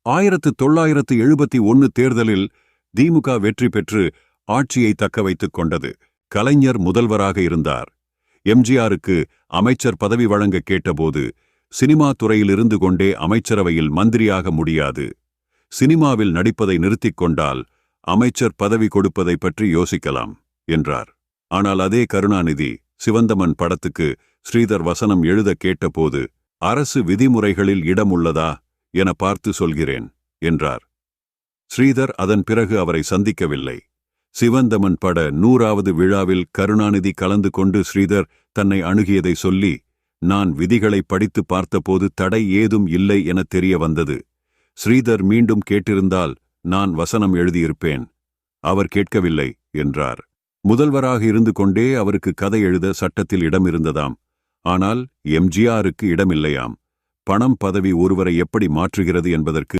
1971 தேர்தலில் திமுக வெற்றி பெற்று ஆட்சியை தக்க வைத்துக் கொண்டது. கலைஞர் முதல்வராக இருந்தார். எம்ஜிஆருக்கு அமைச்சர் பதவி வழங்க கேட்டபோது, சினிமா துறையில் இருந்து கொண்டே அமைச்சரவையில் மந்திரியாக முடியாது, சினிமாவில் நடிப்பதை நிறுத்திக் கொண்டால் அமைச்சர் பதவி கொடுப்பதை பற்றி யோசிக்கலாம் என்றார். ஆனால் அதே கருணாநிதி சிவந்தமன் படத்துக்கு ஸ்ரீதர் வசனம் எழுத கேட்டபோது, அரசு விதிமுறைகளில் இடம் உள்ளதா என பார்த்து சொல்கிறேன் என்றார். ஸ்ரீதர் அதன் பிறகு அவரை சந்திக்கவில்லை. சிவந்தமன் பட 100வது விழாவில் கருணாநிதி கலந்து கொண்டு ஸ்ரீதர் தன்னை அணுகியதை சொல்லி, நான் விதிகளை படித்து பார்த்தபோது தடை ஏதும் இல்லை என தெரிய வந்தது. ஸ்ரீதர் மீண்டும் கேட்டிருந்தால் நான் வசனம் எழுதியிருப்பேன். அவர் கேட்கவில்லை என்றார். முதல்வராக இருந்து கொண்டே அவருக்கு கதை எழுத சட்டத்தில் இடம் இருந்ததாம். ஆனால் எம்ஜிஆருக்கு இடமில்லையாம். பணம் பதவி ஒருவரை எப்படி மாற்றுகிறது என்பதற்கு